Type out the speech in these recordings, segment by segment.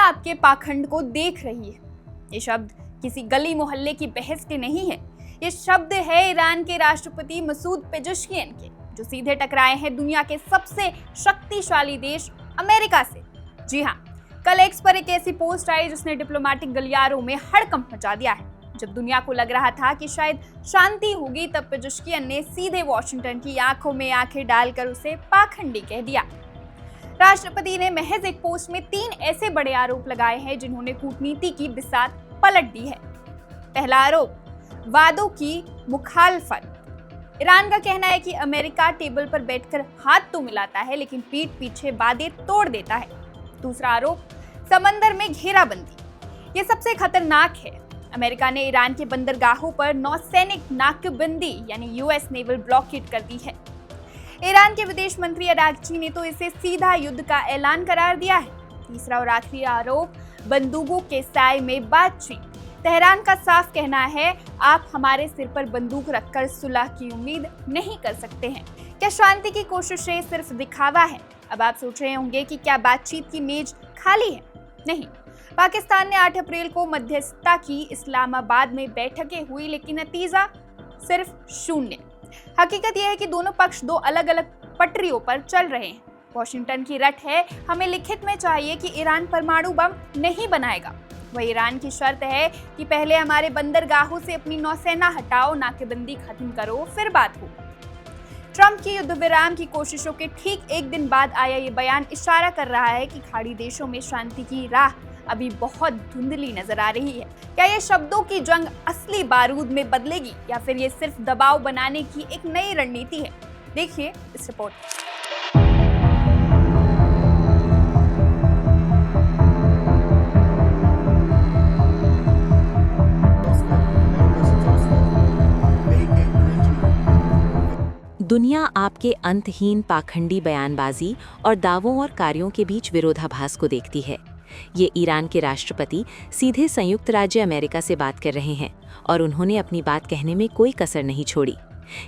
दुनिया आपके पाखंड को देख रही है। ये शब्द किसी गली मोहल्ले की बहस के नहीं है। ये शब्द है ईरान के राष्ट्रपति मसूद पेजेश्कियन के, जो सीधे टकराए हैं दुनिया के सबसे शक्तिशाली देश अमेरिका से। जी हाँ, कल एक्स पर एक ऐसी पोस्ट आई जिसने डिप्लोमेटिक गलियारों में हड़कंप मचा दिया है। जब दुनिया को लग रहा था कि शायद शांति होगी, तब पेजेश्कियन ने सीधे वॉशिंगटन की आंखों में आंखें डालकर उसे पाखंडी कह दिया। राष्ट्रपति ने महज एक पोस्ट में 3 ऐसे बड़े आरोप लगाए हैं जिन्होंने कूटनीति की बिसात पलट दी है। पहला आरोप, वादों की मुखालफत। ईरान का कहना है कि अमेरिका टेबल पर बैठकर हाथ तो मिलाता है लेकिन पीठ पीछे वादे तोड़ देता है। दूसरा आरोप, समंदर में घेराबंदी। ये सबसे खतरनाक है। अमेरिका ने ईरान के बंदरगाहों पर नौसैनिक नाकेबंदी यानी यूएस नेवल ब्लॉकेड कर दी है। ईरान के विदेश मंत्री अरागची ने तो इसे सीधा युद्ध का ऐलान करार दिया है। तीसरा और आखिरी आरोप, बंदूकों के साए में बातचीत। तेहरान का साफ कहना है, आप हमारे सिर पर बंदूक रखकर सुलह की उम्मीद नहीं कर सकते हैं। क्या शांति की कोशिशें सिर्फ दिखावा है? अब आप सोच रहे होंगे कि क्या बातचीत की मेज खाली है? नहीं, पाकिस्तान ने 8 अप्रैल को मध्यस्थता की। इस्लामाबाद में बैठकें हुई लेकिन नतीजा सिर्फ 0। हकीकत यह है कि दोनों पक्ष 2 अलग अलग पटरियों पर चल रहे हैं। वॉशिंगटन की रट है, हमें लिखित में चाहिए कि ईरान परमाणु बम नहीं बनाएगा। वह ईरान की शर्त है कि पहले हमारे बंदरगाहों से अपनी नौसेना हटाओ, नाकेबंदी खत्म करो, फिर बात हो। ट्रंप की युद्ध विराम की कोशिशों के ठीक एक दिन बाद आया ये बयान इशारा कर रहा है कि खाड़ी देशों में शांति की राह अभी बहुत धुंधली नजर आ रही है। क्या ये शब्दों की जंग असली बारूद में बदलेगी या फिर ये सिर्फ दबाव बनाने की एक नई रणनीति है? देखिए इस रिपोर्ट में। दुनिया आपके अंतहीन पाखंडी बयानबाजी और दावों और कार्यों के बीच विरोधाभास को देखती है। ये ईरान के राष्ट्रपति सीधे संयुक्त राज्य अमेरिका से बात कर रहे हैं और उन्होंने अपनी बात कहने में कोई कसर नहीं छोड़ी।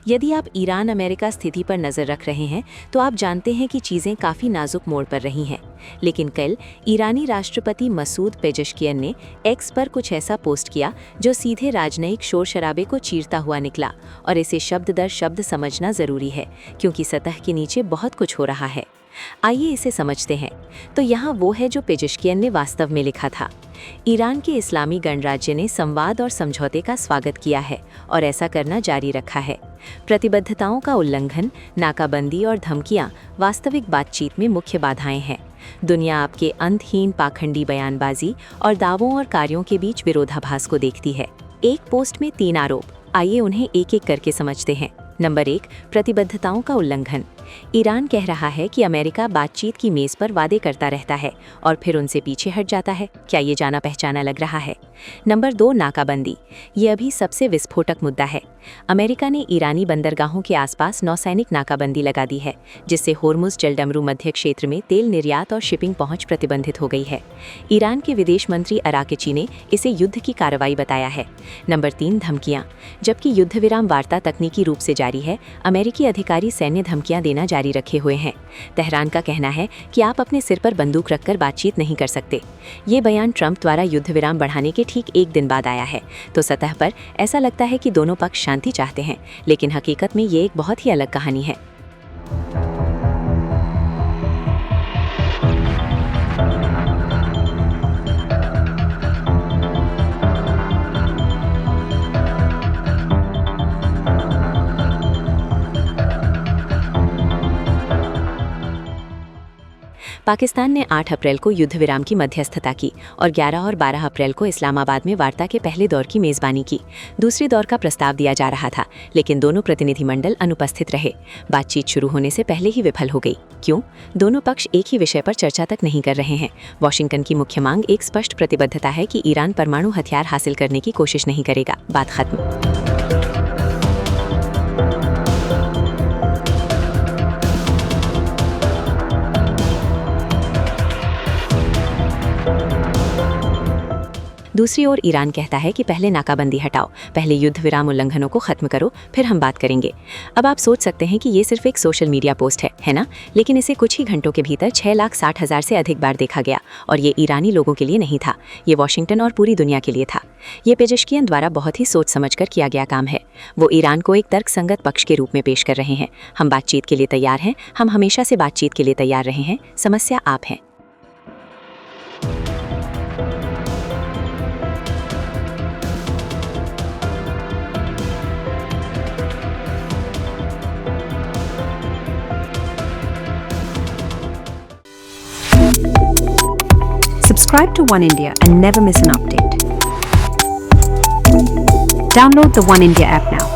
यदि आप ईरान अमेरिका स्थिति पर नज़र रख रहे हैं तो आप जानते हैं कि चीज़ें काफ़ी नाजुक मोड़ पर रही हैं। लेकिन कल ईरानी राष्ट्रपति मसूद पेजेश्कियन ने एक्स पर कुछ ऐसा पोस्ट किया जो सीधे राजनयिक शोर शराबे को चीरता हुआ निकला, और इसे शब्द दर शब्द समझना ज़रूरी है क्योंकि सतह के नीचे बहुत कुछ हो रहा है। आइए इसे समझते हैं। तो यहाँ वो है जो पेजेश्कियन ने वास्तव में लिखा था। ईरान के इस्लामी गणराज्य ने संवाद और समझौते का स्वागत किया है और ऐसा करना जारी रखा है। प्रतिबद्धताओं का उल्लंघन, नाकाबंदी और धमकियां वास्तविक बातचीत में मुख्य बाधाएं हैं। दुनिया आपके अंतहीन पाखंडी बयानबाजी और दावों और कार्यों के बीच विरोधाभास को देखती है। एक पोस्ट में 3 आरोप, आइए उन्हें एक एक करके समझते हैं। नंबर 1, प्रतिबद्धताओं का उल्लंघन। ईरान कह रहा है कि अमेरिका बातचीत की मेज पर वादे करता रहता है और फिर उनसे पीछे हट जाता है। क्या ये जाना पहचाना लग रहा है? नंबर 2, नाकाबंदी। ये अभी सबसे विस्फोटक मुद्दा है। अमेरिका ने ईरानी बंदरगाहों के आसपास नौसैनिक नाकाबंदी लगा दी है, जिससे होर्मुज जलडमरू मध्य क्षेत्र में तेल निर्यात और शिपिंग पहुंच प्रतिबंधित हो गई है। ईरान के विदेश मंत्री अरागची ने इसे युद्ध की कार्रवाई बताया है। नंबर 3, धमकियां। जबकि युद्ध विराम वार्ता तकनीकी रूप से जारी है, अमेरिकी अधिकारी सैन्य धमकियां देना जारी रखे हुए हैं। तेहरान का कहना है कि आप अपने सिर पर बंदूक रखकर बातचीत नहीं कर सकते। ये बयान ट्रंप द्वारा युद्ध विराम बढ़ाने के ठीक एक दिन बाद आया है। तो सतह पर ऐसा लगता है कि दोनों पक्ष शांति चाहते हैं, लेकिन हकीकत में ये एक बहुत ही अलग कहानी है। पाकिस्तान ने 8 अप्रैल को युद्ध विराम की मध्यस्थता की और 11 और 12 अप्रैल को इस्लामाबाद में वार्ता के पहले दौर की मेज़बानी की। दूसरे दौर का प्रस्ताव दिया जा रहा था, लेकिन दोनों प्रतिनिधिमंडल अनुपस्थित रहे। बातचीत शुरू होने से पहले ही विफल हो गई। क्यों? दोनों पक्ष एक ही विषय पर चर्चा तक नहीं कर रहे हैं। वॉशिंगटन की मुख्य मांग एक स्पष्ट प्रतिबद्धता है कि ईरान परमाणु हथियार हासिल करने की कोशिश नहीं करेगा। बात खत्म। दूसरी ओर ईरान कहता है कि पहले नाकाबंदी हटाओ, पहले युद्ध विराम उल्लंघनों को खत्म करो, फिर हम बात करेंगे। अब आप सोच सकते हैं कि ये सिर्फ एक सोशल मीडिया पोस्ट है ना? लेकिन इसे कुछ ही घंटों के भीतर 6,60,000 से अधिक बार देखा गया। और ये ईरानी लोगों के लिए नहीं था, ये वॉशिंगटन और पूरी दुनिया के लिए था। ये पेजेश्कियन द्वारा बहुत ही सोच समझकर किया गया काम है। वो ईरान को एक तर्कसंगत पक्ष के रूप में पेश कर रहे हैं। हम बातचीत के लिए तैयार हैं, हम हमेशा से बातचीत के लिए तैयार रहे हैं, समस्या आप हैं। Subscribe to One India and never miss an update. Download the One India app now.